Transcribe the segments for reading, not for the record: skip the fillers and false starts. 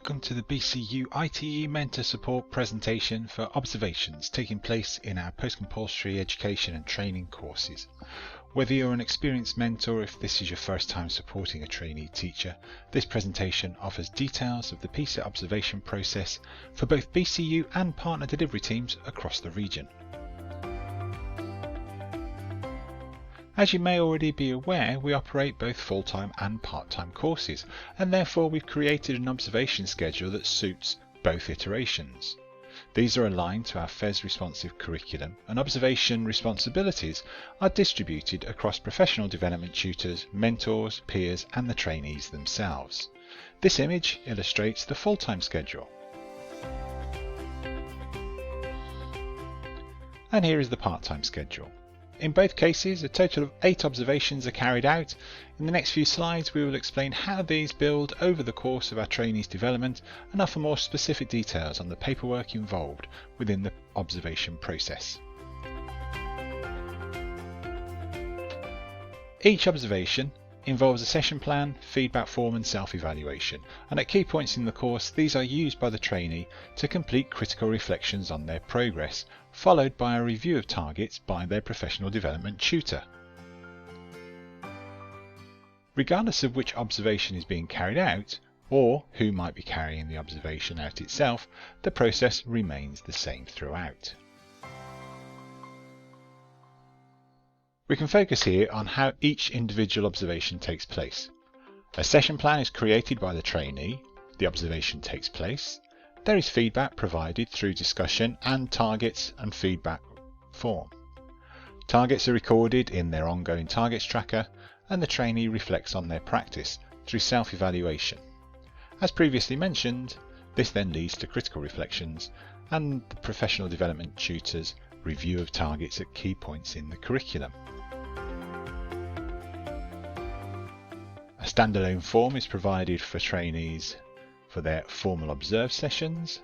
welcome to the BCU ITE Mentor Support presentation for observations taking place in our post-compulsory education and training courses. Whether you're an experienced mentor or if this is your first time supporting a trainee teacher, this presentation offers details of the PCET observation process for both BCU and partner delivery teams across the region. As you may already be aware, we operate both full-time and part-time courses, and therefore we've created an observation schedule that suits both iterations. These are aligned to our FES responsive curriculum, and observation responsibilities are distributed across professional development tutors, mentors, peers and the trainees themselves. This image illustrates the full-time schedule. And here is the part-time schedule. In both cases, a total of 8 observations are carried out. In the next few slides, we will explain how these build over the course of our trainees' development and offer more specific details on the paperwork involved within the observation process. Each observation involves a session plan, feedback form and self-evaluation, and at key points in the course these are used by the trainee to complete critical reflections on their progress, followed by a review of targets by their professional development tutor. Regardless of which observation is being carried out, or who might be carrying the observation out itself, the process remains the same throughout. We can focus here on how each individual observation takes place. A session plan is created by the trainee, the observation takes place, there is feedback provided through discussion and targets and feedback form. Targets are recorded in their ongoing targets tracker and the trainee reflects on their practice through self-evaluation. As previously mentioned, this then leads to critical reflections and the professional development tutor's review of targets at key points in the curriculum. A standalone form is provided for trainees for their formal observe sessions.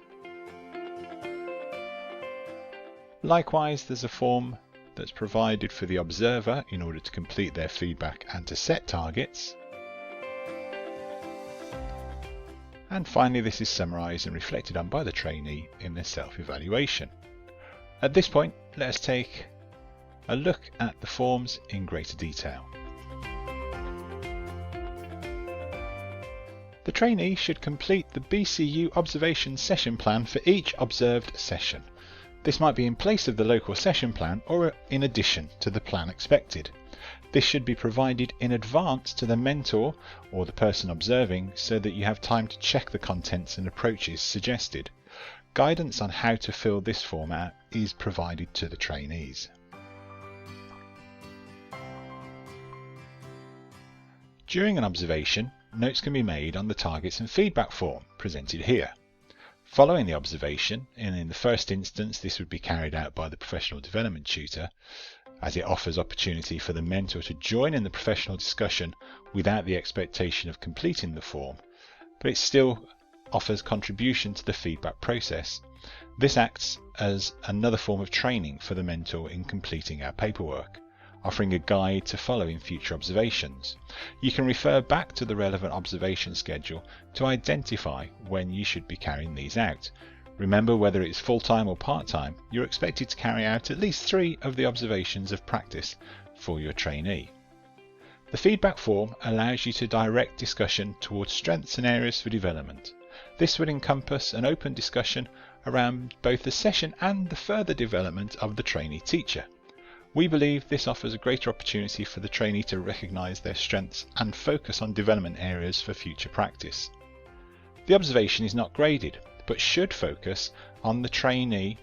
Likewise, there's a form that's provided for the observer in order to complete their feedback and to set targets. And finally, this is summarised and reflected on by the trainee in their self-evaluation. At this point, let us take a look at the forms in greater detail. The trainee should complete the BCU observation session plan for each observed session. This might be in place of the local session plan or in addition to the plan expected. This should be provided in advance to the mentor or the person observing so that you have time to check the contents and approaches suggested. Guidance on how to fill this form out is provided to the trainees. During an observation, notes can be made on the targets and feedback form presented here. Following the observation, and in the first instance this would be carried out by the professional development tutor, as it offers opportunity for the mentor to join in the professional discussion without the expectation of completing the form, but it still offers contribution to the feedback process. This acts as another form of training for the mentor in completing our paperwork, offering a guide to follow in future observations. You can refer back to the relevant observation schedule to identify when you should be carrying these out. Remember, whether it's full-time or part-time, you're expected to carry out at least 3 of the observations of practice for your trainee. The feedback form allows you to direct discussion towards strengths and areas for development. This would encompass an open discussion around both the session and the further development of the trainee teacher. We believe this offers a greater opportunity for the trainee to recognise their strengths and focus on development areas for future practice. The observation is not graded, but should focus on the trainee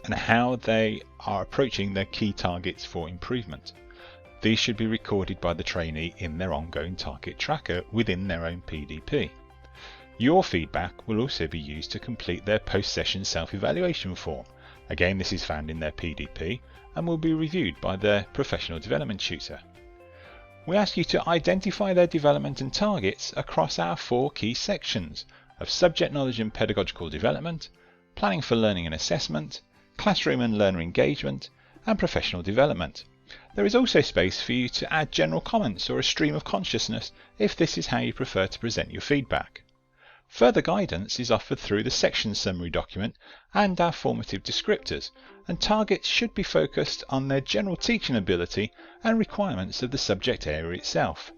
and how they are approaching their key targets for improvement. These should be recorded by the trainee in their ongoing target tracker within their own PDP. Your feedback will also be used to complete their post-session self-evaluation form. Again, this is found in their PDP and will be reviewed by their professional development tutor. We ask you to identify their development and targets across our 4 key sections of subject knowledge and pedagogical development, planning for learning and assessment, classroom and learner engagement, and professional development. There is also space for you to add general comments or a stream of consciousness if this is how you prefer to present your feedback. Further guidance is offered through the section summary document and our formative descriptors, and targets should be focused on their general teaching ability and requirements of the subject area itself.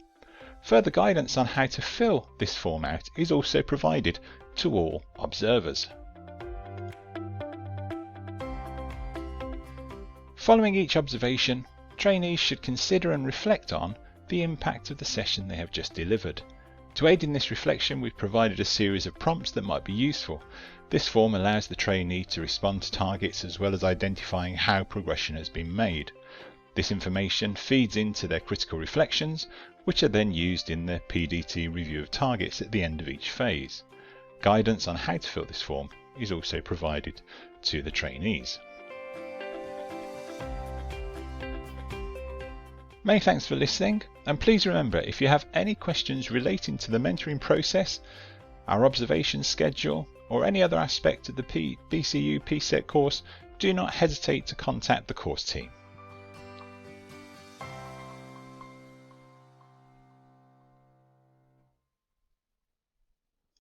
Further guidance on how to fill this form out is also provided to all observers. Following each observation, trainees should consider and reflect on the impact of the session they have just delivered. To aid in this reflection, we've provided a series of prompts that might be useful. This form allows the trainee to respond to targets as well as identifying how progression has been made. This information feeds into their critical reflections, which are then used in the PDT review of targets at the end of each phase. Guidance on how to fill this form is also provided to the trainees. Many thanks for listening, and please remember, if you have any questions relating to the mentoring process, our observation schedule, or any other aspect of the BCU PCET course, do not hesitate to contact the course team.